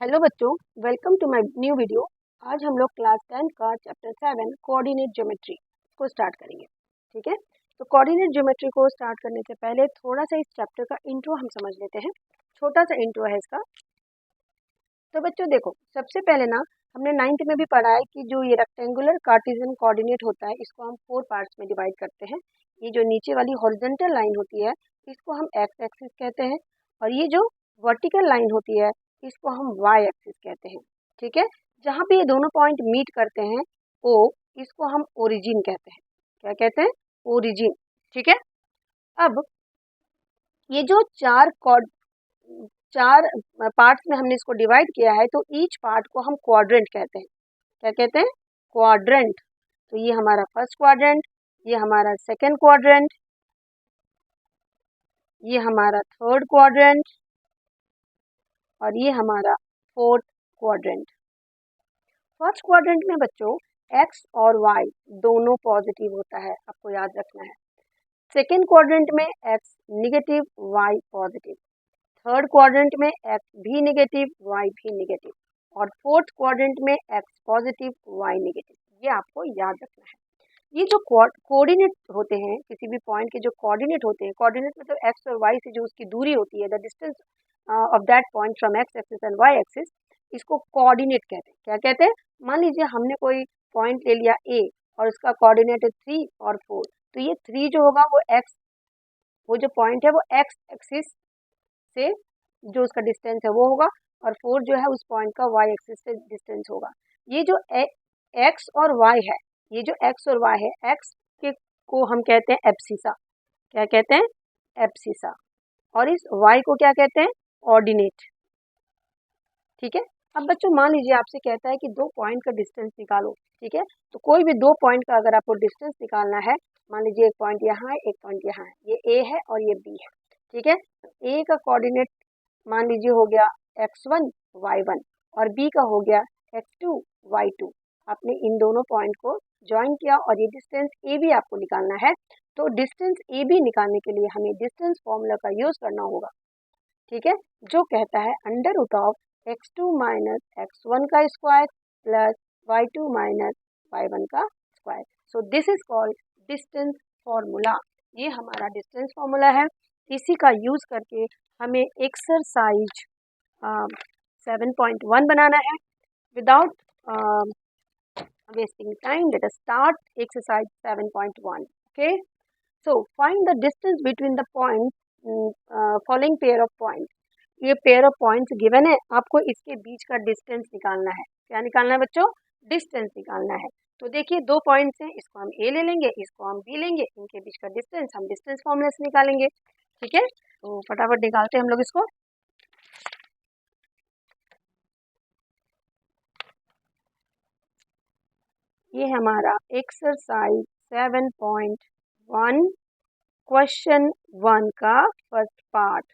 Hello बच्चों, welcome to my new video. आज हम लोग क्लास 10 का चैप्टर 7 कोऑर्डिनेट ज्योमेट्री को स्टार्ट करेंगे। ठीक है, तो कोऑर्डिनेट ज्योमेट्री को स्टार्ट करने से पहले थोड़ा सा इस चैप्टर का इंट्रो हम समझ लेते हैं। छोटा सा इंट्रो है इसका। तो बच्चों देखो, सबसे पहले ना हमने 9th में भी पढ़ा है कि जो ये रेक्टेंगुलर कार्टेशियन कोऑर्डिनेट होता है इसको हम 4 पार्ट्स में डिवाइड करते हैं। ये जो नीचे वाली हॉरिजॉन्टल लाइन होती है इसको हम एक्स एक्सिस कहते हैं, और ये जो वर्टिकल लाइन होती है इसको हम वाई एक्सिस कहते हैं। ठीक है, जहाँ पे ये दोनों पॉइंट मीट करते हैं ओ, इसको हम ओरिजिन कहते हैं। क्या कहते हैं? ओरिजिन। ठीक है, अब ये जो चार पार्ट्स में हमने इसको डिवाइड किया है तो ईच पार्ट को हम क्वाड्रेंट कहते हैं। क्या कहते हैं? क्वाड्रेंट। तो ये हमारा फर्स्ट क्वाड्रेंट, ये हमारा सेकंड क्वाड्रेंट, ये हमारा थर्ड क्वाड्रेंट और ये हमारा फोर्थ क्वाड्रेंट। फर्स्ट क्वाड्रेंट में बच्चों एक्स और वाई दोनों पॉजिटिव होता है, आपको याद रखना है। सेकेंड क्वाड्रेंट में x negative, y positive. Third quadrant में एक्स भी निगेटिव, वाई भी निगेटिव, और फोर्थ क्वाड्रेंट में एक्स पॉजिटिव, वाई निगेटिव। ये आपको याद रखना है। ये जो कोऑर्डिनेट होते हैं, किसी भी पॉइंट के जो कोऑर्डिनेट होते हैं, कोऑर्डिनेट मतलब एक्स और वाई से जो उसकी दूरी होती है, the distance of that point from x axis and y axis, इसको कोऑर्डिनेट कहते हैं। क्या कहते हैं? मान लीजिए हमने कोई पॉइंट ले लिया ए और उसका कोऑर्डिनेट है 3 और 4, तो ये 3 जो होगा वो एक्स, वो जो पॉइंट है वो एक्स एक्सिस से जो उसका डिस्टेंस है वो होगा, और 4 जो है उस पॉइंट का वाई एक्सिस से डिस्टेंस होगा। ये जो एक्स और वाई है, ये जो एक्स और वाई है, एक्स के को हम कहते हैं एब्सिसा। क्या कहते हैं? एब्सिसा। और इस वाई को क्या कहते हैं? ऑर्डिनेट। ठीक है, अब बच्चों मान लीजिए आपसे कहता है कि दो पॉइंट का डिस्टेंस निकालो। ठीक है, तो कोई भी दो पॉइंट का अगर आपको डिस्टेंस निकालना है, मान लीजिए एक पॉइंट यहाँ है, एक पॉइंट यहाँ है, ये ए है और ये बी है। ठीक है, ए का कोऑर्डिनेट मान लीजिए हो गया x1 y1 और b का हो गया x2 y2। आपने इन दोनों पॉइंट को ज्वाइन किया और ये डिस्टेंस ए बी आपको निकालना है। तो डिस्टेंस ए बी निकालने के लिए हमें डिस्टेंस फॉर्मूला का यूज करना होगा। ठीक है, जो कहता है under root of x2 minus x1 का square plus y2 minus y1 का square. So this is called distance formula. ये हमारा डिस्टेंस फॉर्मूला है। इसी का यूज करके हमें एक्सरसाइज 7.1 बनाना है। Without wasting time, let us start exercise 7.1. Okay, so find the distance between the points, following pair of points. ये पेयर ऑफ पॉइंट्स गिवन है, आपको इसके बीच का डिस्टेंस निकालना है। क्या निकालना है बच्चों? डिस्टेंस निकालना है। तो देखिए दो पॉइंट्स हैं, इसको हम ए ले लेंगे, इसको हम बी लेंगे, इनके बीच का डिस्टेंस हम डिस्टेंस फॉर्मूला से निकालेंगे। ठीक है, तो फटाफट निकालते हैं हम लोग इसको। ये हमारा एक्सरसाइज 7.1 क्वेश्चन 1 का फर्स्ट पार्ट।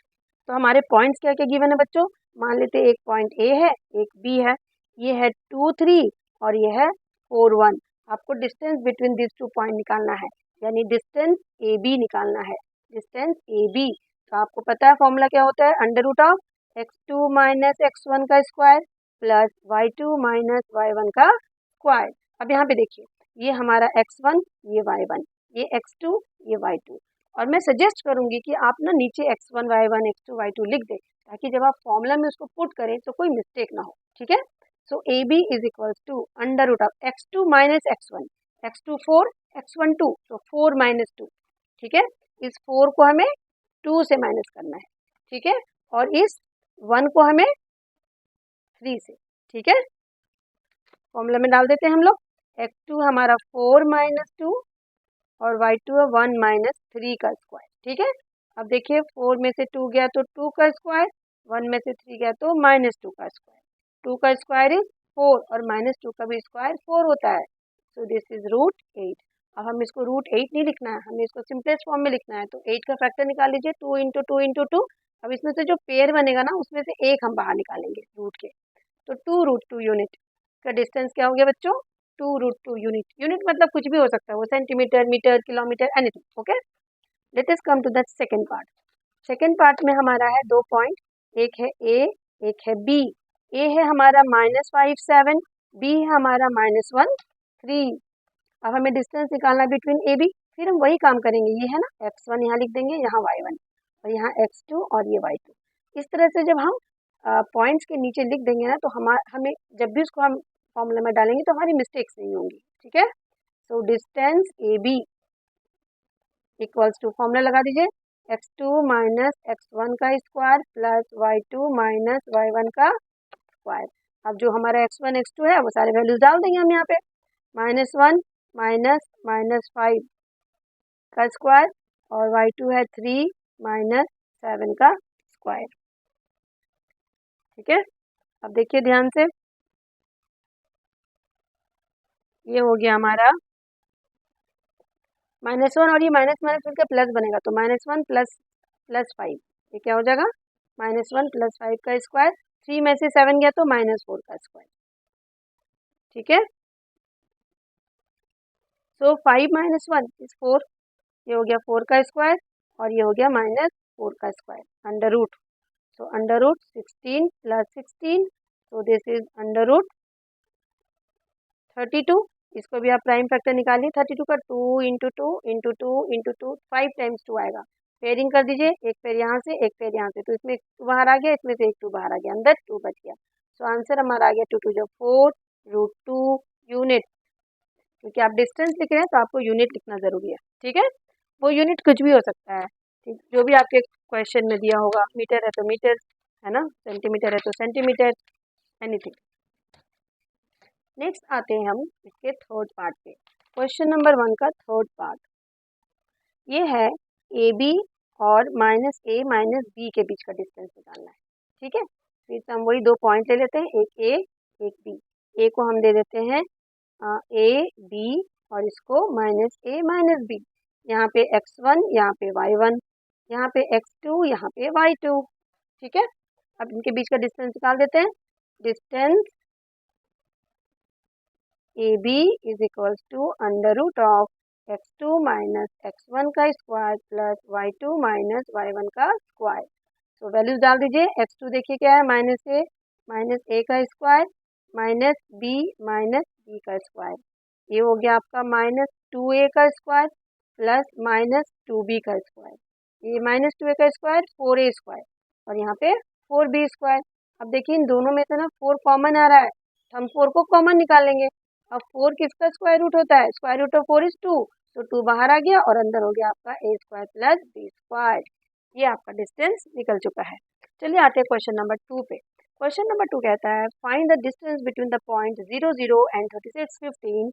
तो हमारे पॉइंट्स क्या क्या गिवन है बच्चों? मान लेते एक पॉइंट ए है, एक बी है, ये है 2 3 और ये है 4 1। आपको distance between this two point निकालना है, यानी डिस्टेंस ए बी निकालना है। डिस्टेंस ए बी, तो आपको पता है फॉर्मूला क्या होता है? Under root of x2 minus x1 का square plus y2 minus y1 का स्क्वायर। अब यहाँ पे देखिए, ये हमारा x1, ये y1, ये x2, ये y2, और मैं सजेस्ट करूंगी कि आप ना नीचे x1 y1 x2 y2 लिख दें, ताकि जब आप फॉर्मूला में उसको पुट करें तो कोई मिस्टेक ना हो। ठीक है, so A B is equals to under root of x2 minus x1, x2 4, x1 2, तो 4 माइनस 2। ठीक है, इस 4 को हमें 2 से माइनस करना है। ठीक है, और इस 1 को हमें 3 से। ठीक है, फॉर्मूला में डाल देते हैं हम लोग। x2 हमारा 4 माइनस 2 और y2 है 1 माइनस 3 का स्क्वायर। ठीक है, अब देखिए 4 में से 2 गया तो 2 का स्क्वायर, 1 में से 3 गया तो माइनस 2 का स्क्वायर। 2 का स्क्वायर इज 4 और माइनस 2 का भी स्क्वायर 4 होता है। So this is root 8। अब हम इसको रूट 8 नहीं लिखना है, हमें इसको सिंपलेस्ट फॉर्म में लिखना है। तो 8 का फैक्टर निकाल लीजिए, 2 इंटू 2 इंटू 2। अब इसमें से जो पेयर बनेगा ना उसमें से एक हम बाहर निकालेंगे रूट के, तो 2 रूट 2 यूनिट का डिस्टेंस क्या हो गया बच्चों? 2 रूट 2 यूनिट। यूनिट मतलब कुछ भी हो सकता है, वो centimetre, metre, kilometre, anything. Okay, let us come to the second part. Second part में हमारा है दो पॉइंट, एक है ए, एक है बी। ए है हमारा -5 7, बी है हमारा -1 3। अब हमें डिस्टेंस निकालना बिटवीन ए बी, फिर हम वही काम करेंगे, ये है ना x1 यहाँ लिख देंगे, यहाँ y1 और यहाँ x2 और ये y2। इस तरह से जब हम पॉइंट्स के नीचे लिख देंगे ना तो हमें जब भी उसको हम फॉर्मूला में डालेंगे तो हमारी मिस्टेक्स नहीं होंगी, ठीक है। So distance A B equals to, formula लगा दीजिए, x2 माइनस x1 का square plus y2 minus y1 का स्क्वायर। अब जो हमारा x1 x2 है वो सारे वैल्यूज डाल देंगे हम यहाँ पे, -1 -5 का स्क्वायर और y2 है 3 -7 का स्क्वायर, ठीक है। अब देखिए ध्यान से, ये हो गया हमारा -1 और ये माइनस माइनस मिलकर प्लस बनेगा, तो -1 प्लस 5, ये क्या हो जाएगा -1 प्लस 5 का स्क्वायर, 3 में से 7 गया तो -4 का स्क्वायर, ठीक है। सो 5 - 1 इज 4, ये हो गया 4 का स्क्वायर और ये हो गया -4 का square, under root. So under root 16 plus 16, so this is under root 32। इसको भी आप प्राइम फैक्टर निकालिए, 32 का 2 इंटू 2 इंटू 2 इंटू 2, 5 टाइम्स 2 आएगा। पेयरिंग कर दीजिए, एक पेयर यहाँ से एक पेयर यहाँ से, तो इसमें 2 बाहर आ गया, इसमें से एक 2 बाहर आ गया, अंदर 2 बच गया। सो आंसर हमारा आ गया 2 2 जो 4 √2 यूनिट। क्योंकि आप डिस्टेंस लिख रहे हैं तो आपको यूनिट लिखना ज़रूरी है, ठीक है। वो यूनिट कुछ भी हो सकता है, ठीक, जो भी आपके क्वेश्चन में दिया होगा, मीटर है तो मीटर, है ना, सेंटीमीटर है तो सेंटीमीटर, एनीथिंग। नेक्स्ट आते हैं हम इसके थर्ड पार्ट पे, क्वेश्चन नंबर 1 का थर्ड पार्ट। ये है ए बी और -a -b के बीच का डिस्टेंस निकालना है, ठीक है। फिर से हम वही 2 पॉइंट ले लेते हैं, एक ए एक बी। ए को हम दे देते हैं ए बी और इसको -a -b। यहाँ पे x1, यहाँ पे y1, यहाँ पे x2, यहाँ पे y2, ठीक है। अब इनके बीच का डिस्टेंस निकाल देते हैं। Distance A B is equals to under root of x2 minus x1 का square plus y2 minus y1 का स्क्वायर। तो वैल्यूज डाल दीजिए, x2 देखिए क्या है, -a का स्क्वायर -b का स्क्वायर, ये हो गया आपका -2a का स्क्वायर प्लस -2b का स्क्वायर, ये -2a का स्क्वायर 4a स्क्वायर और यहाँ पे 4b स्क्वायर। अब देखिए इन दोनों में से ना 4 कॉमन आ रहा है, तो हम 4 को कॉमन निकालेंगे। अब 4 किसका स्क्वायर रूट होता है, स्क्वायर रूट ऑफ 4 इज 2, तो 2 बाहर आ गया और अंदर हो गया आपका a square plus b square. ये आपका डिस्टेंस निकल चुका है। चलिए आते हैं क्वेश्चन नंबर 2 पे। क्वेश्चन नंबर 2 कहता है find the distance between the point 0 0 and 36 15।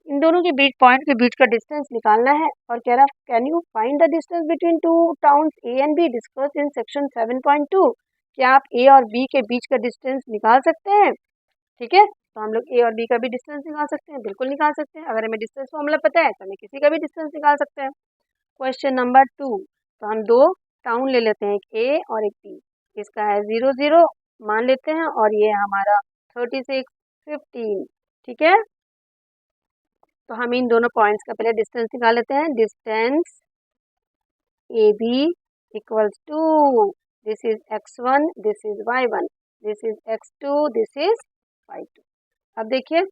इन दोनों के बीच, पॉइंट के बीच का डिस्टेंस निकालना है और कह रहा है can you find the distance between two towns A and be discuss in section 7.2। क्या आप ए और बी के बीच का डिस्टेंस निकाल सकते हैं, ठीक है। तो हम लोग ए और बी का भी डिस्टेंस निकाल सकते हैं, बिल्कुल निकाल सकते हैं। अगर हमें डिस्टेंस फॉर्मूला पता है तो हमें किसी का भी डिस्टेंस निकाल सकते हैं। क्वेश्चन नंबर 2, तो हम 2 टाउन ले लेते हैं, एक ए और एक बी। इसका है 0 0 मान लेते हैं और ये हमारा 36 15, ठीक है। तो हम इन दोनों पॉइंट्स का पहले डिस्टेंस निकाल लेते हैं। Distance A B equals to, this is x1, this is y1, this is x2, this is y2। अब देखिए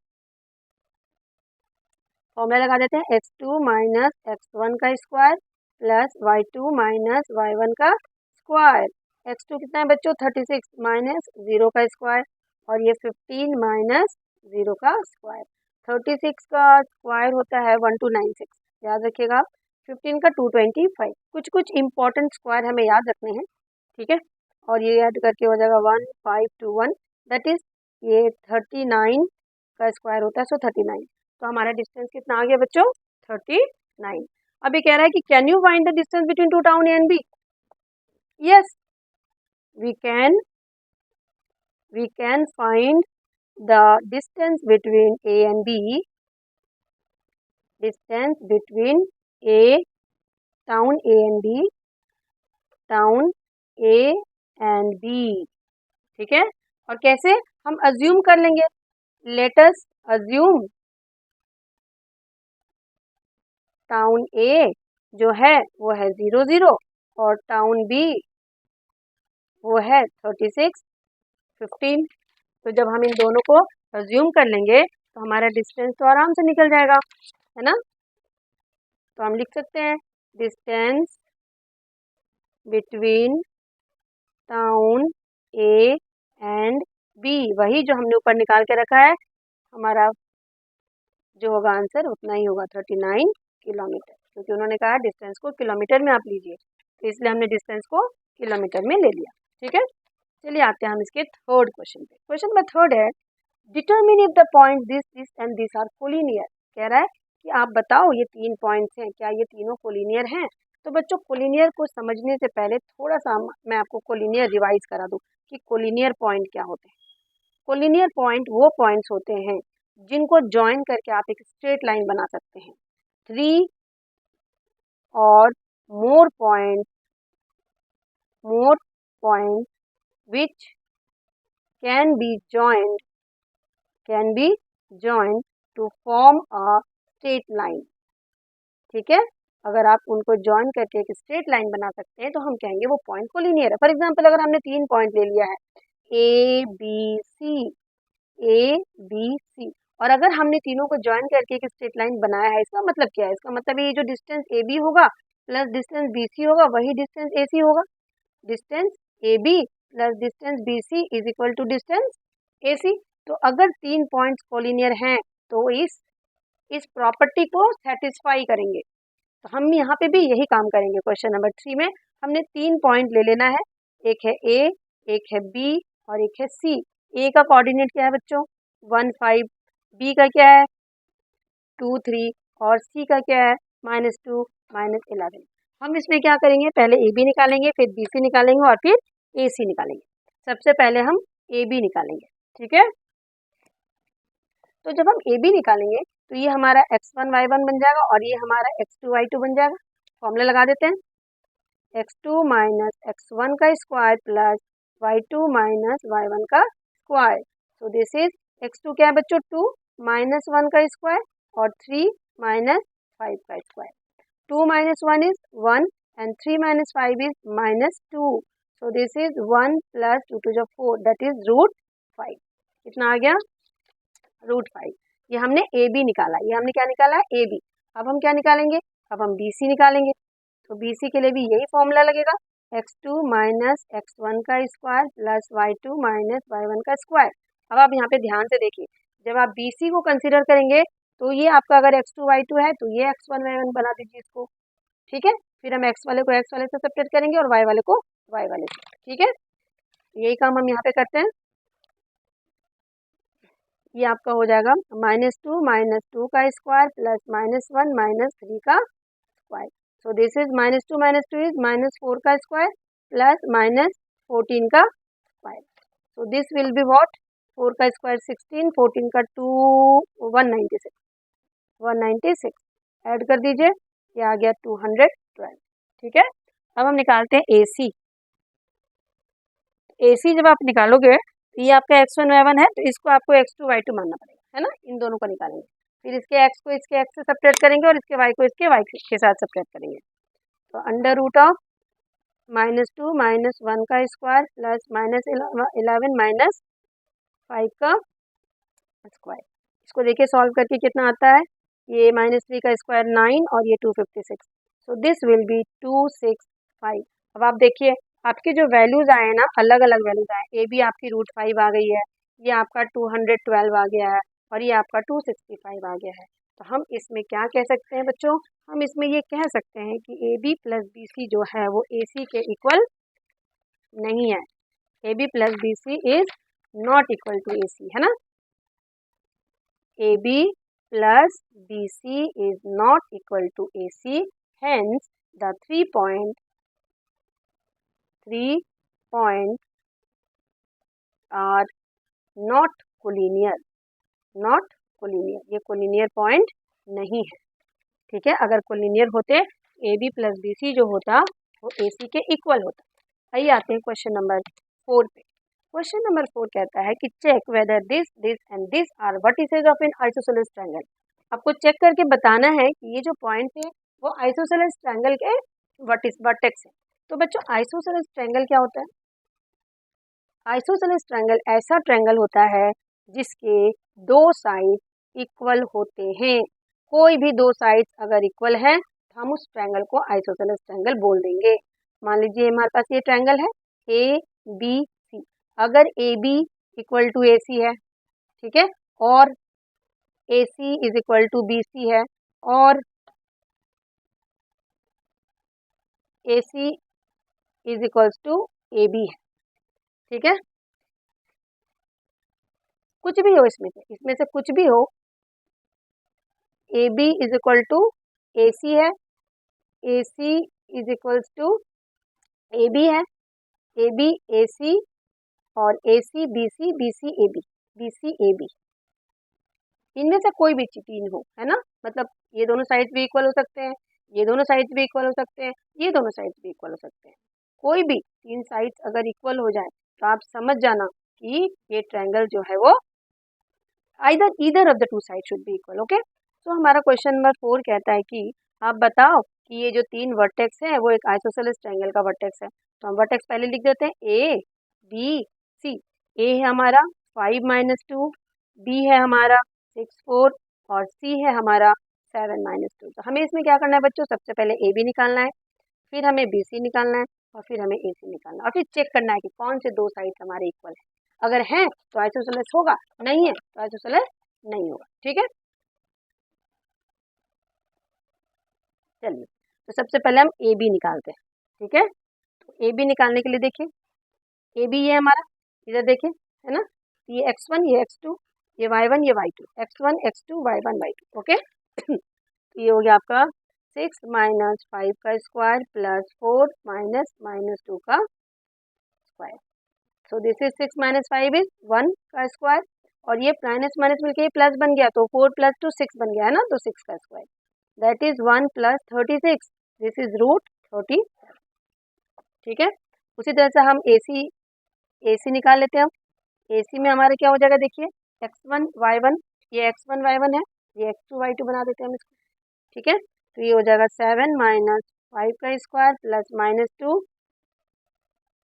फॉर्मूला लगा देते हैं, x2 माइनस x1 का square plus y2 minus y1 का स्क्वायर। x2 कितना है बच्चों, 36 माइनस 0 का स्क्वायर और ये 15 माइनस 0 का स्क्वायर। 36 का स्क्वायर होता है 1296, याद रखिएगा। 15 का 225। कुछ कुछ इंपॉर्टेंट स्क्वायर हमें याद रखने हैं, ठीक है। और ये याद करके हो जाएगा 1521, दैट इज ये 39 का स्क्वायर होता है, सो 39। तो हमारा डिस्टेंस कितना आ गया बच्चों, 39। अब ये कह रहा है कि can you find the distance between two town A and B. Yes, we can find the distance between A and B, distance between town A and B, town A and B, ठीक है। और कैसे, हम assume कर लेंगे, let us assume town A जो है वो है 0 0 और टाउन B वो है 36 15। तो जब हम इन दोनों को अज्यूम कर लेंगे तो हमारा डिस्टेंस तो आराम से निकल जाएगा, है ना। तो हम लिख सकते हैं distance between town A and B, वही जो हमने ऊपर निकाल के रखा है, हमारा जो होगा आंसर उतना ही होगा 39 किलोमीटर, क्योंकि उन्होंने कहा डिस्टेंस को किलोमीटर में आप लीजिए, तो इसलिए हमने डिस्टेंस को किलोमीटर में ले लिया। ठीक है, चलिए आते हैं हम इसके थर्ड क्वेश्चन पे। क्वेश्चन नंबर थर्ड है determine if the point this this and this are collinear. कह रहा है कि आप बताओ ये 3 पॉइंट्स हैं, क्या ये तीनों कोलिनियर हैं। तो बच्चों कोलिनियर को समझने से पहले थोड़ा सा मैं आपको कोलिनियर रिवाइज करा दूं कि कोलिनियर पॉइंट क्या होते हैं। कोलिनियर पॉइंट वो पॉइंट्स होते हैं जिनको ज्वाइन करके आप एक स्ट्रेट लाइन बना सकते हैं। 3 और more point which can be joined to form a straight line। ठीक है, अगर आप उनको ज्वाइन करके एक स्ट्रेट लाइन बना सकते हैं तो हम कहेंगे वो पॉइंट कोलिनियर है। फॉर एग्जांपल अगर हमने 3 पॉइंट ले लिया है ए बी सी और अगर हमने तीनों को ज्वाइन करके एक स्ट्रेट लाइन बनाया है, इसका मतलब क्या है? इसका मतलब ये जो डिस्टेंस ए बी होगा प्लस डिस्टेंस बी सी होगा वही डिस्टेंस ए सी होगा। Distance A B plus distance B C is equal to distance A C. तो अगर 3 पॉइंट्स कोलिनियर हैं तो इस प्रॉपर्टी को सेटिस्फाई करेंगे। तो हम यहाँ पे भी यही काम करेंगे। क्वेश्चन नंबर 3 में हमने 3 पॉइंट ले लेना है, एक है ए, एक है बी और एक है सी। ए का कोऑर्डिनेट क्या है बच्चों 1 5, बी का क्या है 2 3 और सी का क्या है -2 -11। हम इसमें क्या करेंगे, पहले ए बी निकालेंगे, फिर बी सी निकालेंगे और फिर ए सी निकालेंगे। सबसे पहले हम ए बी निकालेंगे। ठीक है, तो जब हम ए बी निकालेंगे तो ये हमारा x1 y1 बन जाएगा और ये हमारा x2 y2 बन जाएगा। फॉर्मूला लगा देते हैं, x2 माइनस x1 का square plus y2 minus y1 का square. So this is x2 क्या है बच्चों 2 माइनस 1 का स्क्वायर और 3 माइनस 5 का square. 2 minus 1 is 1 and 3 minus 5 is -2. So this is 1 plus 2 to the 4 that is √5। कितना आ गया √5। ये हमने ए बी निकाला, ये हमने क्या निकाला है ए बी। अब हम क्या निकालेंगे, अब हम बी सी निकालेंगे। तो बी सी के लिए भी यही फॉर्मूला लगेगा x2 माइनस x1 का square plus y2 minus y1 का स्क्वायर। अब आप यहाँ पे ध्यान से देखिए, जब आप बी सी को कंसिडर करेंगे तो ये आपका अगर x2 y2 है तो ये x1 y1 बना दीजिए इसको। ठीक है, फिर हम x वाले को x वाले से सब्ट्रैक्ट करेंगे और y वाले को y वाले से। ठीक है, यही काम हम यहाँ पे करते हैं। ये आपका हो जाएगा -2 का स्क्वायर प्लस -1 -3 का square. So this is -2 is -4 का स्क्वायर प्लस -14 का square. So this will be what 4 का स्क्वायर 16, 14 का 2 196 ऐड कर दीजिए, ये आ गया 212। ठीक है, अब हम निकालते हैं ए सी। ए सी जब आप निकालोगे तो ये आपका x1 y1 है तो इसको आपको x2 y2 मानना पड़ेगा, है ना। इन दोनों को निकालेंगे, फिर इसके x को इसके x से सब्ट्रैक्ट करेंगे और इसके y को इसके y के साथ सब्ट्रैक्ट करेंगे। तो अंडर रूट ऑफ -2 माइनस 1 का स्क्वायर प्लस -11 माइनस 5 का स्क्वायर। इसको देखिए सॉल्व करके कितना आता है, ये -3 का स्क्वायर 9 और ये 256। सो दिस विल बी 265। अब आप देखिए आपके जो वैल्यूज आए हैं ना अलग अलग वैल्यूज आए। ए बी आपकी √5 आ गई है, ये आपका 212 आ गया है और ये आपका 265 आ गया है। तो हम इसमें क्या कह सकते हैं बच्चों, हम इसमें ये कह सकते हैं कि A B plus B C जो है वो ए सी के इक्वल नहीं है। A B plus B C is not equal to A C, है ना। A B plus B C is not equal to A C, hence the 3 point are not collinear. ये collinear point नहीं है। ठीक है, अगर कोलिनियर होते A B plus B C जो होता वो ए सी के इक्वल होता। आइए आते हैं क्वेश्चन नंबर 4 पे। क्वेश्चन नंबर 4 कहता है कि check whether this and this are vertices of an isosceles triangle. आपको चेक करके बताना है कि ये जो पॉइंट है वो आइसोसेलेस ट्रायंगल के वर्टेक्स है। तो बच्चों आइसोसेलेस ट्रायंगल क्या होता है, आइसोसेलेस ट्रायंगल ऐसा ट्रायंगल होता है जिसके दो साइड इक्वल होते हैं। कोई भी दो साइड्स अगर इक्वल है तो हम उस ट्रायंगल को आइसोसेलेस ट्रायंगल बोल देंगे। मान लीजिए हमारे पास ये ट्रायंगल है ए बी सी, अगर A B equal to A C है, ठीक है, और A C is equal to B C है, और A C is equals to A B है, ठीक है, कुछ भी हो इसमें से कुछ भी हो, A B is equal to A C है, A C is equals to A B है, ए बी ए सी, और A C B C, B C A B, B C A B, इनमें से कोई भी तीन हो, है ना, मतलब ये दोनों साइड्स भी इक्वल हो सकते हैं, ये दोनों साइड्स भी इक्वल हो सकते हैं, ये दोनों साइड्स भी इक्वल हो सकते हैं। कोई भी तीन साइड्स अगर इक्वल हो जाए तो आप समझ जाना कि ये ट्रायंगल जो है वो either of the two side should be equal. Okay, तो हमारा क्वेश्चन नंबर 4 कहता है कि आप बताओ कि ये जो तीन वर्टेक्स है वो एक आइसोसेलेस ट्रायंगल का वर्टेक्स है। तो हम वर्टेक्स पहले लिख देते हैं ए बी सी। ए है हमारा 5-2, बी है हमारा 6-4, और सी है हमारा 7-2। तो हमें इसमें क्या करना है बच्चों, सबसे पहले ए बी निकालना है, फिर हमें बी सी निकालना है, और फिर हमें ए सी निकालना है, और फिर चेक करना है कि कौन से दो साइड हमारे इक्वल है। अगर है तो आइसोसेलेस होगा, नहीं है तो आइसोसेलेस नहीं होगा, ठीक है। चलिए, तो सबसे पहले हम ए बी निकालते हैं, ठीक है। तो ए बी निकालने के लिए देखिए, ए बी ये हमारा, इधर देखिए, है ना, ये x1 ये x2 ये y1 ये y2, x1 x2 y1 y2, okay. तो ये हो गया आपका 6 - 5 का स्क्वायर प्लस 4 - -2 का square. So this is 6 - 5 is 1 का स्क्वायर, और ये माइनस माइनस मिलके प्लस बन गया, तो 4 + 2 6 बन गया है ना, तो 6 का square, that is 1 + 36, this is √30, ठीक है। उसी तरह से हम ए सी निकाल लेते हैं। हम ए सी में हमारा क्या हो जाएगा, देखिए x1 y1, ये x1 y1 है, ये x2 y2 बना देते हैं हम इसको, ठीक है। तो ये हो जाएगा 7 - 5 का स्क्वायर प्लस -2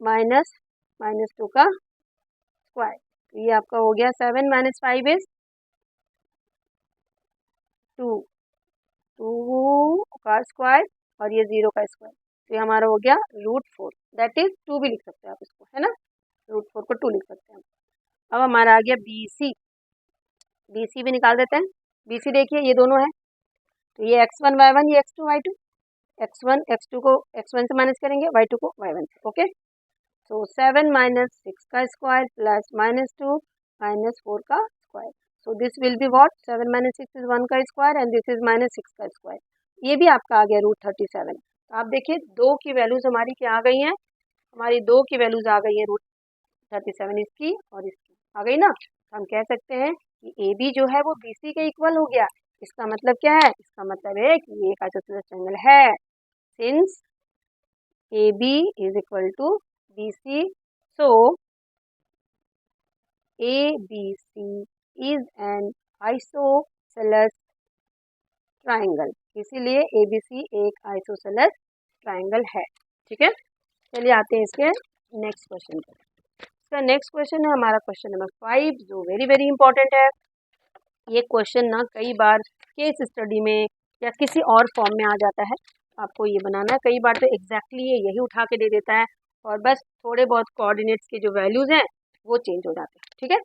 -2 का स्क्वायर। तो ये आपका हो गया 7 - 5 इज 2 का स्क्वायर, और ये 0 का स्क्वायर, तो ये हमारा हो गया √4, दैट इज 2 भी लिख सकते हैं आप इसको, है ना, √4 को 2 लिख सकते हैं। अब हमारा आ गया बी सी भी निकाल देते हैं। बी सी देखिए ये दोनों है, तो ये x1 y1 ये x2 y2, x1 x2 को x1 से माइनस करेंगे, y2 को y1 से, ओके। सो 7 - 6 का स्क्वायर प्लस -2 -4 का square, so this will be what, 7 - 6 is 1 का स्क्वायर एंड दिस इज -6 का स्क्वायर, ये भी आपका आ गया √37। तो आप देखिए दो की वैल्यूज हमारी क्या आ गई हैं, हमारी दो की वैल्यूज आ गई है √37, इसकी और इसकी आ गई ना। तो हम कह सकते हैं कि ए बी जो है वो बी सी के इक्वल हो गया। इसका मतलब क्या है, इसका मतलब है कि ये एक आइसोसेलेस ट्रायंगल है, since A B is equal to B C, so A B C is an isosceles triangle, इसीलिए ए बी सी एक आइसोसेलेस ट्रायंगल है, ठीक है। चलिए आते हैं इसके नेक्स्ट क्वेश्चन पर। इसका नेक्स्ट क्वेश्चन है हमारा क्वेश्चन नंबर 5, जो वेरी वेरी इंपॉर्टेंट है। ये क्वेश्चन ना कई बार केस स्टडी में या किसी और फॉर्म में आ जाता है, आपको ये बनाना है। कई बार तो एग्जैक्टली ये यही उठा के दे देता है, और बस थोड़े बहुत कोऑर्डिनेट्स के जो वैल्यूज हैं वो चेंज हो जाते हैं, ठीक है।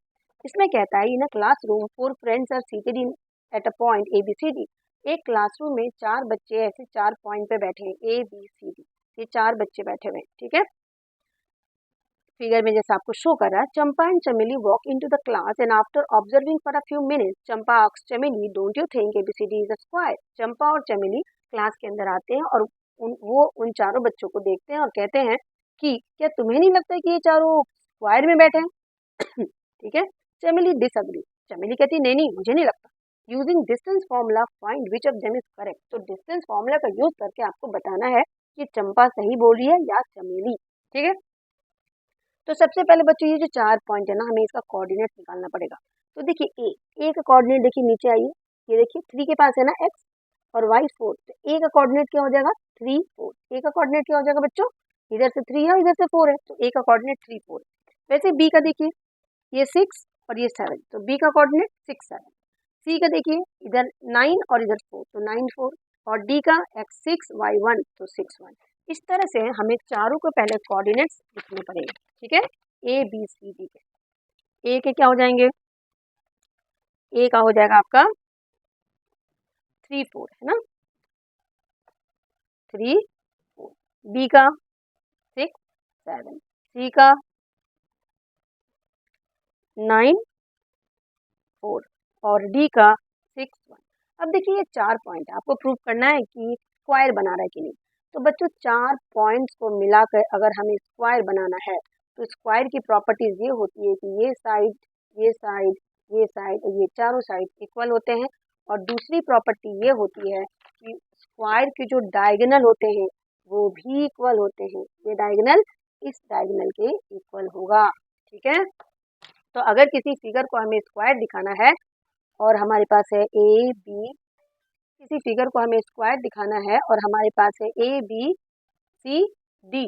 इसमें कहता है in a classroom 4 friends are seated in at a point A B C D. एक क्लासरूम में 4 बच्चे ऐसे 4 पॉइंट पे बैठे हैं, ए बी सी डी, ये 4 बच्चे बैठे हुए हैं, ठीक है। फिगर में जैसे आपको शो कर रहा है, Champa and Chameli walk into the class and after observing for a few minutes Champa asks Chameli, don't you think ABCD is a square. Champa और चमेली क्लास के अंदर आते हैं और वो उन चारों बच्चों को देखते हैं और कहते हैं कि क्या तुम्हें नहीं लगता कि ये चारों स्क्वायर में बैठे हैं? ठीक है। चमेली डिसएग्री, चमेली कहती नहीं नहीं मुझे नहीं लगता। Using distance formula find which of them is correct. तो डिस्टेंस फॉर्मूला का यूज करके आपको बताना है कि चंपा सही बोल रही है या चमेली, ठीक है। तो सबसे पहले बच्चों ये जो 4 पॉइंट है ना, हमें इसका कोऑर्डिनेट निकालना पड़ेगा। तो देखिए ए का कोऑर्डिनेट देखिए नीचे आइए, ये देखिए 3 के पास है ना x और y 4, तो ए का कोऑर्डिनेट क्या हो जाएगा 3 4। ए का कोऑर्डिनेट क्या हो जाएगा बच्चों, इधर से 3 है इधर से 4 है, तो ए का कोऑर्डिनेट 3 4। वैसे बी का देखिए ये 6 और ये 7, तो बी का कोऑर्डिनेट 6 7। सी का देखिए इधर 9 और इधर 4, तो 9 4, और डी का x6 y1 तो 6 1। इस तरह से हमें चारों को पहले कोऑर्डिनेट्स लिखने पड़ेंगे, ठीक है। ए बी सी डी के ए के क्या हो जाएंगे, ए का हो जाएगा आपका 3 4, है ना, 3 4, बी का 6 7, सी का 9 4 और डी का 6 1। अब देखिए ये 4 पॉइंट आपको प्रूव करना है कि स्क्वायर बना रहा है कि नहीं। तो बच्चों 4 पॉइंट्स को मिलाकर अगर हमें स्क्वायर बनाना है तो स्क्वायर की प्रॉपर्टीज ये होती है कि ये साइड ये साइड ये साइड और ये चारों साइड इक्वल होते हैं, और दूसरी प्रॉपर्टी ये होती है कि स्क्वायर के जो डायगोनल होते हैं वो भी इक्वल होते हैं। ये डायगोनल इस डायगोनल के इक्वल होगा, ठीक है। तो अगर किसी फिगर को हमें स्क्वायर दिखाना है और हमारे पास है ए बी, किसी फिगर को हमें स्क्वायर दिखाना है और हमारे पास है ए बी सी डी,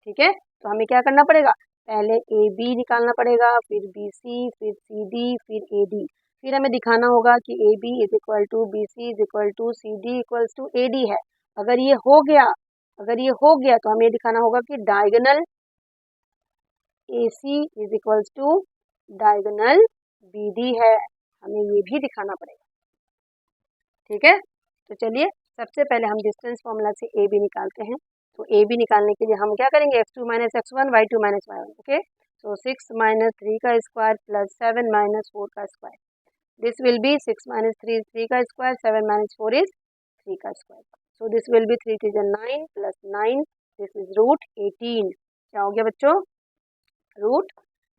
ठीक है, तो हमें क्या करना पड़ेगा, पहले ए बी निकालना पड़ेगा, फिर बी सी, फिर सी डी, फिर ए डी। फिर हमें दिखाना होगा कि A B is equal to B C is equal to C D equals to A D है। अगर ये हो गया, अगर ये हो गया तो हमें दिखाना होगा कि diagonal A C is equals to diagonal B D है, हमें ये भी दिखाना पड़ेगा, ठीक है। तो चलिए सबसे पहले हम डिस्टेंस फॉर्मूला से ए बी निकालते हैं। तो ए बी निकालने के लिए हम क्या करेंगे, x2 minus x1 y2 minus y1, okay. So 6 minus 3 का स्क्वायर प्लस 7 माइनस 4 का square, this will be 6 minus 3 is 3 का स्क्वायर, 7 माइनस 4 इज 3 का square. So this will be 3 3 9 plus 9, this is root 18। क्या हो गया बच्चों, रूट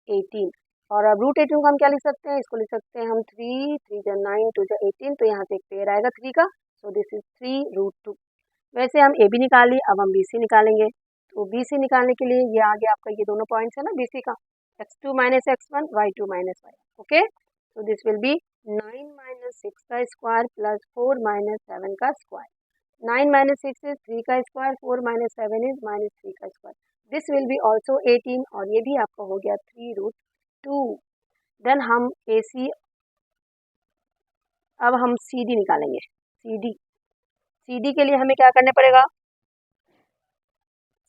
18। और अब रूट 18 को हम क्या लिख सकते हैं, इसको लिख सकते हैं हम 3 3 9 2 18, तो यहाँ से एक पेयर आएगा 3 का, सो दिस इज 3 रूट 2। वैसे हम ए बी निकाल लिए, अब हम बी सी निकालेंगे। तो बी सी निकालने के लिए ये आ गया आपका, ये दोनों पॉइंट्स है ना बी सी का, x2 minus x1 y2 minus y, okay. तो दिस विल बी 9 माइनस 6 का स्क्वायर प्लस 4 माइनस 7 का स्क्वायर। 9 माइनस 6 इज 3 का स्क्वायर, 4 माइनस 7 इज माइनस 3 का square, this will B also 18, और ये भी आपका हो गया 3 रूट 2। देन हम ए सी, अब हम सी डी निकालेंगे। सी डी के लिए हमें क्या करने पड़ेगा,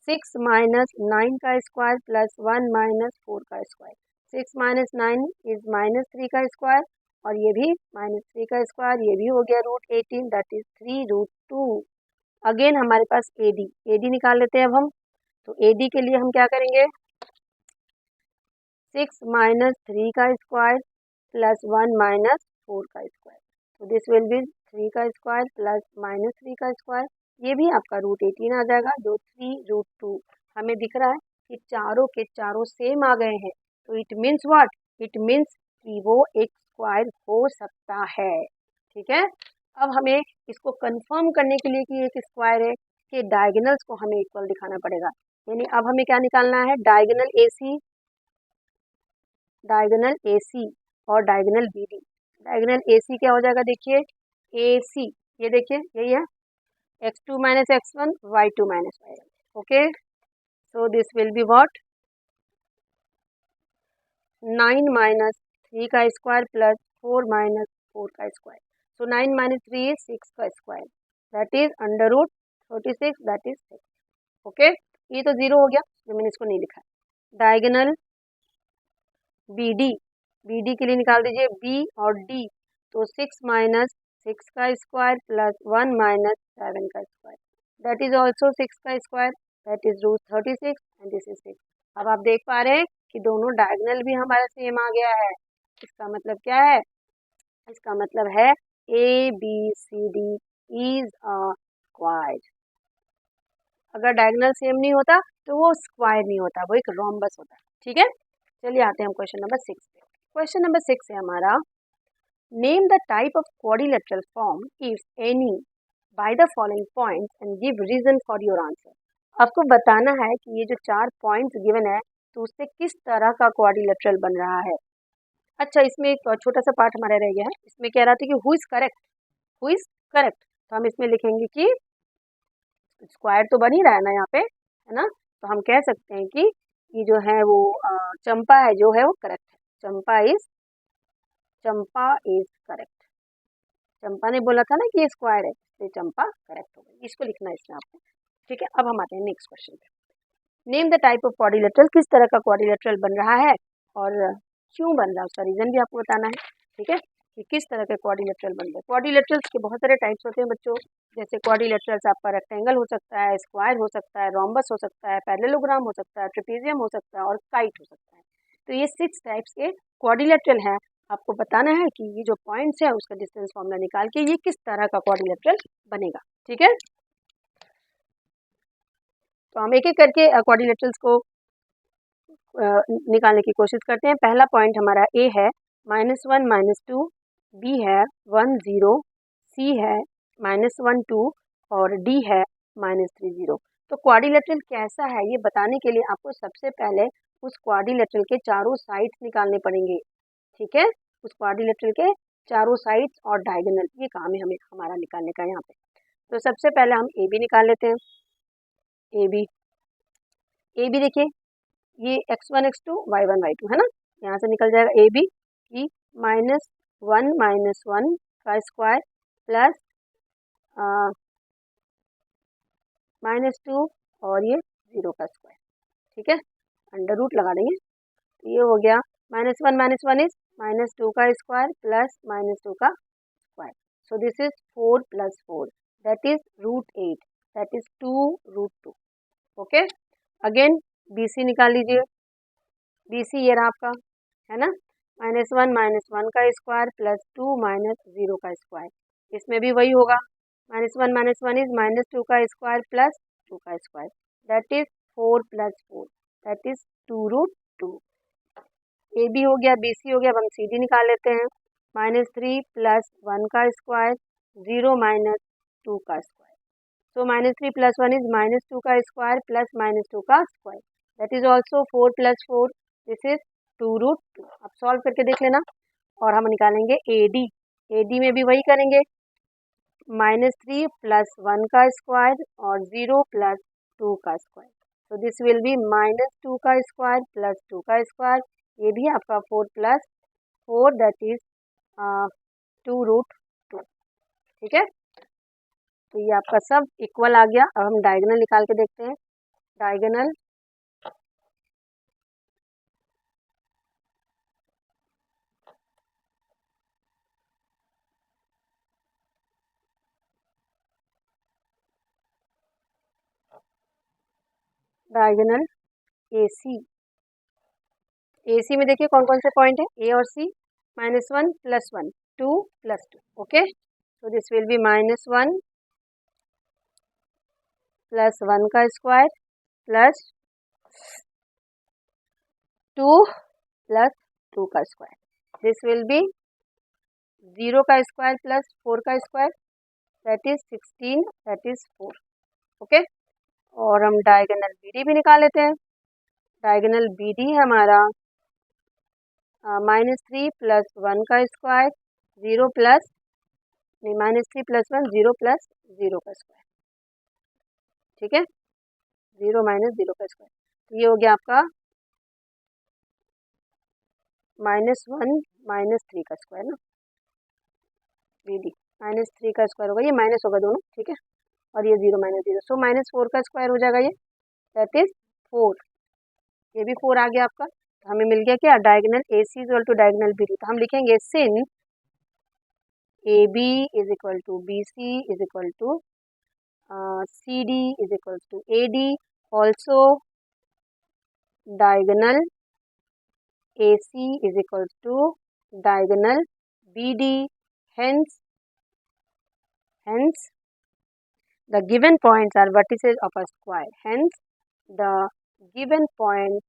6 माइनस 9 का स्क्वायर प्लस 1 माइनस 4 का स्क्वायर। 6 माइनस 9 इज माइनस 3 का स्क्वायर, और ये भी माइनस 3 का स्क्वायर, ये भी हो गया root 18, that is 3 root 2। Again हमारे पास ए डी निकाल लेते हैं अब हम। तो ए डी के लिए हम क्या करेंगे, 6 माइनस 3 का स्क्वायर प्लस 1 माइनस 4 का स्क्वायर, तो दिस विल बी 3 का स्क्वायर प्लस माइनस 3 का स्क्वायर, ये भी आपका रूट 18 आ जाएगा, जो 3 रूट 2। हमें दिख रहा है कि चारों के चारों सेम आ गए हैं, तो it means what, it means कि वो एक स्क्वायर हो सकता है, ठीक है। अब हमें इसको कंफर्म करने के लिए कि एक स्क्वायर है, कि डायगोनल्स को हमें इक्वल दिखाना पड़ेगा। यानी अब हमें क्या निकालना है, diagonal A C, diagonal A C और diagonal B D. Diagonal A C क्या हो जाएगा, देखिए ए सी, ये देखिए यही है, x2 minus x1 y2 minus y1, okay. So this will be what, 9 minus 3 का स्क्वायर प्लस 4 माइनस 4 का स्क्वायर। सो 9 माइनस 3 इज 6 का square, that is under root 36, that is 6, okay. ये तो जीरो हो गया जो मैंने इसको नहीं लिखा। डायगोनल बी डी के लिए निकाल दीजिए बी और डी, तो 6 माइनस 6 का स्क्वायर प्लस 1 माइनस 7 का स्क्वायर, दैट इज ऑल्सो 6 का square, that is root 36, and this is 6। अब आप देख पा रहे हैं कि दोनों डायगोनल भी हमारा सेम आ गया है। इसका मतलब क्या है, इसका मतलब है A B C D is a square. अगर डायगोनल सेम नहीं होता तो वो स्क्वायर नहीं होता, वो एक रोम्बस होता है, ठीक है। चलिए आते हैं हम क्वेश्चन नंबर 6 पे। क्वेश्चन नंबर 6 है हमारा, name the type of quadrilateral form if any by the following points and give reason for your answer. आपको बताना है कि ये जो 4 पॉइंट्स गिवन है तो उससे किस तरह का क्वाड्रिलेटरल बन रहा है। अच्छा, इसमें एक छोटा सा पार्ट हमारा रह गया है, इसमें कह रहा था कि who is correct, who is correct, तो हम इसमें लिखेंगे कि स्क्वायर तो बन ही रहा है ना यहाँ पे, है ना, तो हम कह सकते हैं कि कि जो है वो चंपा है जो है वो करेक्ट है। चंपा इज करेक्ट। चंपा ने बोला था ना कि ये स्क्वायर है, तो चंपा करेक्ट हो गई। इसको लिखना है इसमें आपको। ठीक है, अब हम आते हैं नेक्स्ट क्वेश्चन पे। Name the type of quadrilateral, किस तरह का क्वाड्रिलेटरल बन रहा है और क्यों बन रहा है, उसका रीजन भी आपको बताना है। ठीक है, कि किस तरह के क्वाड्रिलेटरल बन रहे हैं। क्वाड्रिलेटरल्स के बहुत सारे टाइप्स होते हैं बच्चों, जैसे क्वाड्रिलेटरल्स आपका रेक्टेंगल हो सकता है, स्क्वायर हो सकता है, रोम्बस हो सकता है, पैरेललोग्राम हो सकता है, ट्रेपेजियम हो सकता है और काइट हो सकता है। तो ये 6 टाइप्स के क्वाड्रिलेटरल हैं। आपको बताना है कि ये जो पॉइंट्स है उसका डिस्टेंस फॉर्मूला निकाल के ये किस तरह का क्वाड्रिलेटरल बनेगा। ठीक है, तो हम एक एक करके क्वाड्रिलेटरल्स को निकालने की कोशिश करते हैं। पहला पॉइंट हमारा ए है -1 -2, बी है 1 0, सी है -1 2 और डी है -3 0। तो क्वाड्रिलेटरल कैसा है ये बताने के लिए आपको सबसे पहले उस क्वाड्रिलेटरल के चारों साइड्स निकालने पड़ेंगे। ठीक है, उस क्वाड्रिलेटरल के चारों साइड्स और डायगोनल, ये काम है हमें हमारा निकालने का यहाँ पे। तो सबसे पहले हम ए बी निकाल लेते हैं। ए बी देखिए, ये x1 x2 y1 y2 है ना, यहाँ से निकल जाएगा ए बी की -1 -1 का स्क्वायर प्लस -2 और ये 0 का स्क्वायर। ठीक है, अंडर रूट लगा देंगे, तो ये हो गया -1 -1 इज -2 का स्क्वायर प्लस -2 का square. So this is 4 + 4 that is √8, that is 2√2। Okay, again B C निकाल लीजिए। बी सी ये रहा आपका, है ना, -1 -1 का स्क्वायर प्लस 2 -0 का स्क्वायर। इसमें भी वही होगा, -1 -1 इज -2 का स्क्वायर प्लस 2 का square, that is 4 + 4 that is 2√2। A B हो गया, बी सी हो गया, अब हम सी डी निकाल लेते हैं। -3 + 1 का स्क्वायर 0 -2 का स्क्वायर। सो -3 + 1 इज -2 का स्क्वायर प्लस -2 का square, that is also 4 + 4, this is 2√2। अब सॉल्व करके देख लेना और हम निकालेंगे ए डी। ए डी में भी वही करेंगे, -3 + 1 का स्क्वायर और 0 + 2 का square. So this will B -2 का स्क्वायर प्लस 2 का स्क्वायर, ये भी आपका 4 + 4 दैट इज 2√2। ठीक है, तो ये आपका सब इक्वल आ गया। अब हम डायगोनल निकाल के देखते हैं। Diagonal diagonal AC। AC में देखिए कौन कौन से पॉइंट है, ए और सी। -1 + 1 2 + 2। Okay, so this will be -1 + 1 का स्क्वायर प्लस 2 + 2 का स्क्वायर, दिस विल बी 0 का स्क्वायर प्लस 4 का square that is 16 that is 4। Okay, और हम डायगोनल BD भी निकाल लेते हैं। डायगोनल BD है हमारा -3 + 1 का स्क्वायर 0 प्लस नहीं -3 + 1 0 + 0 का स्क्वायर। ठीक है, 0 - 0 का स्क्वायर, तो ये हो गया आपका -1 -3 का स्क्वायर ना, BD -3 का स्क्वायर होगा, ये माइनस होगा दोनों। ठीक है, और ये 0 - 0, सो -4 का स्क्वायर हो जाएगा ये, दैट इज 4। ये भी 4 आ गया आपका, तो हमें मिल गया क्या, डायगोनल AC = डायगोनल BD। तो हम लिखेंगे सिन AB = BC = CD = AD, also diagonal AC = diagonal BD, hence the given points are vertices of a square, hence the given points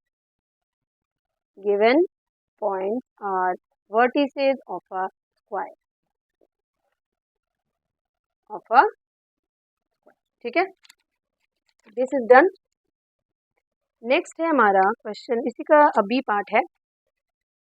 are vertices of a square ठीक है, this is done. Next है हमारा question, इसी का B part है।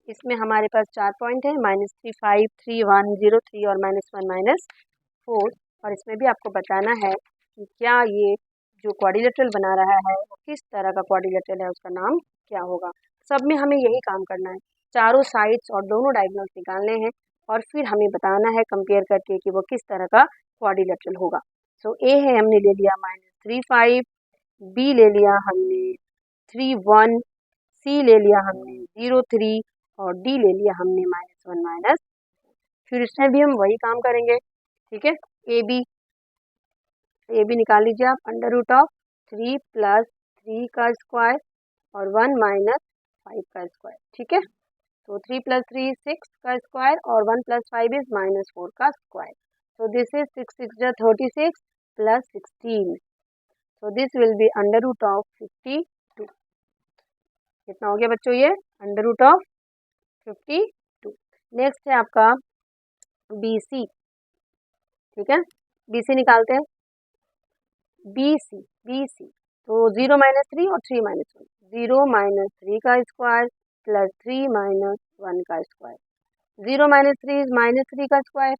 इसमें हमारे पास 4 point है, -3 5 3 1 0 3 और -1 -4। और इसमें भी आपको बताना है कि क्या ये जो क्वाड्रिलेटरल बना रहा है वो किस तरह का क्वाड्रिलेटरल है, उसका नाम क्या होगा। सब में हमें यही काम करना है, चारों साइड्स और दोनों डायगोनल्स निकालने हैं और फिर हमें बताना है कंपेयर करके कि वो किस तरह का क्वाड्रिलेटरल होगा। सो ए है हमने ले लिया -3 5, बी ले लिया हमने 3 1, सी ले लिया हमने 0 3 और डी ले लिया हमने -1 फिर इसमें भी हम वही काम करेंगे। ठीक है, ए बी निकाल लीजिए आप, √3 + 3 का स्क्वायर और 1 - 5 का स्क्वायर। ठीक है, तो 3 + 3 is 6 का स्क्वायर और 1 + 5 is -4 का स्क्वायर। So this is 6 6 जा 36 + 16. So this will be √52. कितना हो गया बच्चों ये? √52। नेक्स्ट है आपका BC। ठीक है, BC निकालते हैं। BC तो 0 - 3 और 3 - 1, 0 - 3 का स्क्वायर प्लस 3 - 1 का स्क्वायर। 0 - 3 इज -3 का स्क्वायर,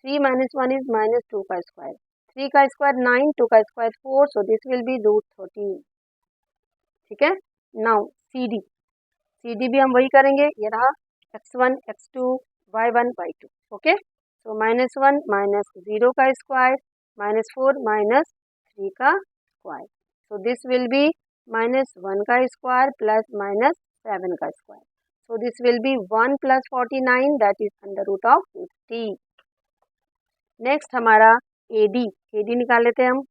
3 - 1 इज -2 का स्क्वायर, 3 का स्क्वायर 9, 2 का square 4, so this will B √13। ठीक है, नाउ CD भी हम वही करेंगे, ये रहा x1 x2 y1 y2। Okay, सो -1 - 0 का स्क्वायर -4 - 3 का square, so this will B -1 का स्क्वायर प्लस -7 का square, so this will B 1 + 49 that is √50। Next हमारा AD निकाल लेते हैं हम।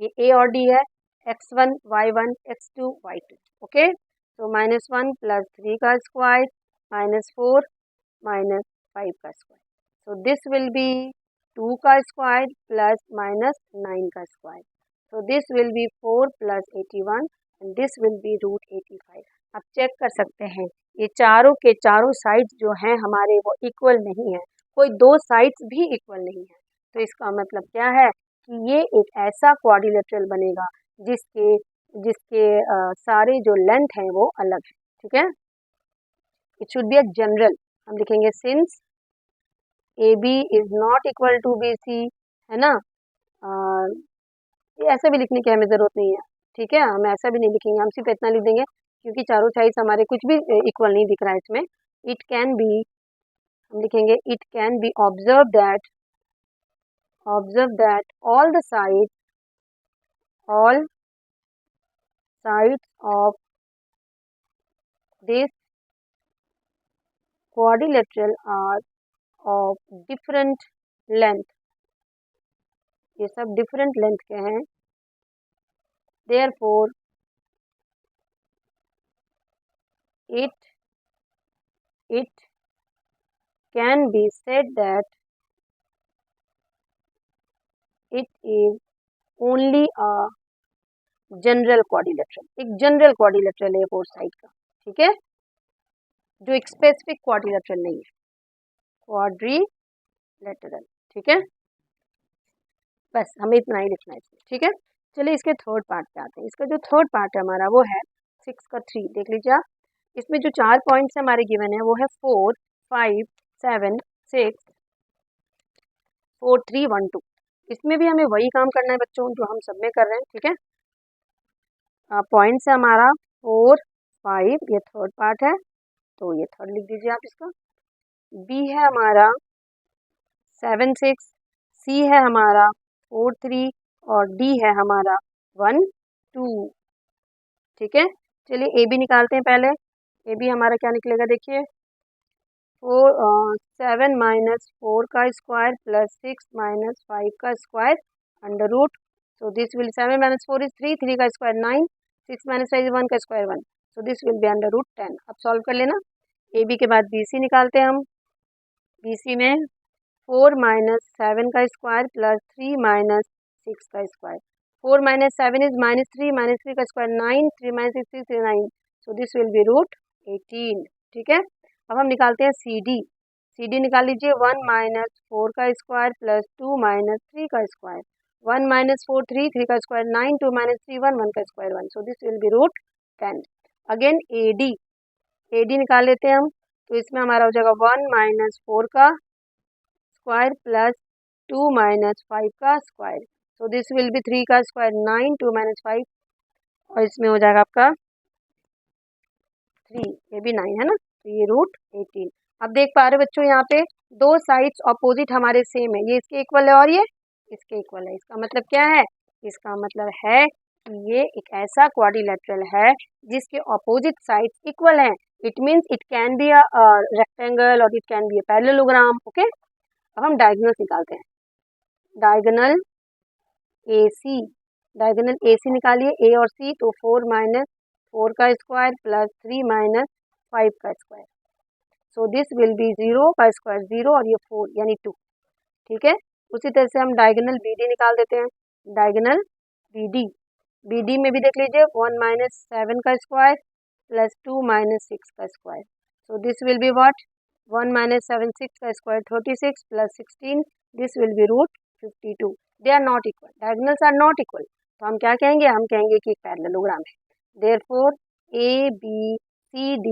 ये A और D है, x1 y1 x2 y2। Okay, तो -1 + 3 का स्क्वायर -4 - 5 का square, so this will B 2 का स्क्वायर प्लस -9 का square, so this will B 4 + 81 and this will B √85। आप चेक कर सकते हैं ये चारों के चारों साइड्स जो हैं हमारे वो इक्वल नहीं है, कोई दो साइड्स भी इक्वल नहीं है। तो इसका मतलब क्या है कि ये एक ऐसा क्वाड्रिलेटरल बनेगा जिसके जिसके सारे जो लेंथ हैं वो अलग है। ठीक है, it should be a general, हम लिखेंगे since AB is not equal to BC, है ना। ये ऐसा भी लिखने की हमें ज़रूरत नहीं है। ठीक है, हम ऐसा भी नहीं लिखेंगे, हम सिर्फ इतना लिख देंगे क्योंकि चारों साइड्स हमारे कुछ भी इक्वल नहीं दिख रहा है इसमें। इट कैन बी, हम लिखेंगे it can B observe that all sides of this quadrilateral are of different length, ये सब डिफरेंट लेंथ के हैं। therefore it can be said that it is only a general quadrilateral, एक general quadrilateral है 4 side का। ठीक है, जो एक स्पेसिफिक क्वाड्रिलेटरल नहीं है, क्वाड्रिलेटरल। ठीक है, बस हमें इतना ही लिखना है इसमें। ठीक है, चलिए इसके थर्ड पार्ट पे आते हैं। इसका जो थर्ड पार्ट है हमारा वो है 6 का 3। देख लीजिए आप, इसमें जो 4 पॉइंट्स हमारे गिवन है वो है 4 5 7 6 4 3 1 2। इसमें भी हमें वही काम करना है बच्चों जो हम सब में कर रहे हैं। ठीक है, पॉइंट्स है हमारा 4 5, ये थर्ड पार्ट है तो ये थर्ड लिख दीजिए आप इसका। बी है हमारा 7 6, सी है हमारा 4 3 और डी है हमारा 1 2। ठीक है, चलिए ए बी निकालते हैं पहले। ए बी हमारा क्या निकलेगा, देखिए 7 - 4 का स्क्वायर प्लस 6 - 5 का square under root, so this will 7 - 4 is 3, 3 का स्क्वायर 9, 6 - 5 इज 1 का square 1, so this will be under root 10। अब सॉल्व कर लेना। ए बी के बाद बी सी निकालते हैं हम। बी सी में 4 - 7 का स्क्वायर प्लस 3 - 6 का स्क्वायर, 4 - 7 इज -3, -3 का square 9, 3 - 6 is 9, so this will B √18। ठीक है, अब हम निकालते हैं सी डी निकाल लीजिए। 1 - 4 का स्क्वायर प्लस 2 - 3 का स्क्वायर, 1 - 4 3, 3 का स्क्वायर 9, 2 - 3 1, 1 का square 1, so this will B √10। Again A D निकाल लेते हैं हम, तो इसमें हमारा हो जाएगा 1 - 4 का स्क्वायर प्लस 2 - 5 का square, so this will be 3 का स्क्वायर 9, 2 - 5 और इसमें हो जाएगा आपका 3, ये भी 9 है ना, तो ये √18। अब देख पा रहे हो बच्चों यहाँ पे दो साइड्स ऑपोजिट हमारे सेम है, ये इसके इक्वल है और ये इसके इक्वल है। इसका मतलब क्या है? इसका मतलब है कि ये एक ऐसा क्वाड्रिलेटरल है जिसके ऑपोजिट साइड्स इक्वल हैं। It means it can be a rectangle और it can be a parallelogram. Okay, अब हम डायगोनल्स निकालते हैं। डायगोनल AC निकालिए, A और C, तो 4 - 4 का स्क्वायर प्लस 3 - 5 का square, so this will B 0 का स्क्वायर 0 और ये 4 यानी 2। ठीक है, उसी तरह से हम डायगोनल BD निकाल देते हैं। डायगोनल BD में भी देख लीजिए 1 - 7 का स्क्वायर प्लस 2 - 6 का square, so this will be what? 1 - 7 6 का square 36 plus 16, this will be √52। They are not equal, diagonals are not equal, तो हम क्या कहेंगे? हम कहेंगे कि एक पैरेललोग्राम है। Therefore ABCD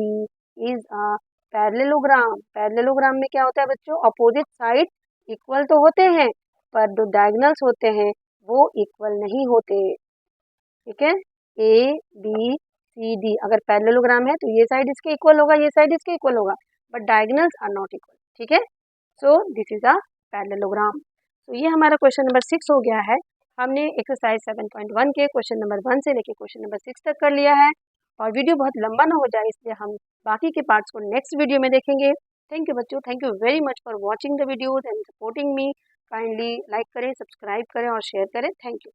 is a parallelogram. Parallelogram में क्या होता है बच्चों? अपोजिट साइड इक्वल तो होते हैं पर जो डायगोनल्स होते हैं वो इक्वल नहीं होते। ठीक है, ABCD अगर पैरेललोग्राम है तो ये साइड इसके इक्वल होगा, ये साइड इसके इक्वल होगा, but diagonals are not equal. ठीक है, so this is a parallelogram. तो ये हमारा क्वेश्चन नंबर 6 हो गया है। हमने एक्सरसाइज 7.1 के क्वेश्चन नंबर 1 से लेके क्वेश्चन नंबर 6 तक कर लिया है, और वीडियो बहुत लंबा ना हो जाए इसलिए हम बाकी के पार्ट्स को नेक्स्ट वीडियो में देखेंगे। थैंक यू बच्चों, thank you very much for watching the videos and supporting me. Kindly like करें, सब्सक्राइब करें और शेयर करें। Thank you.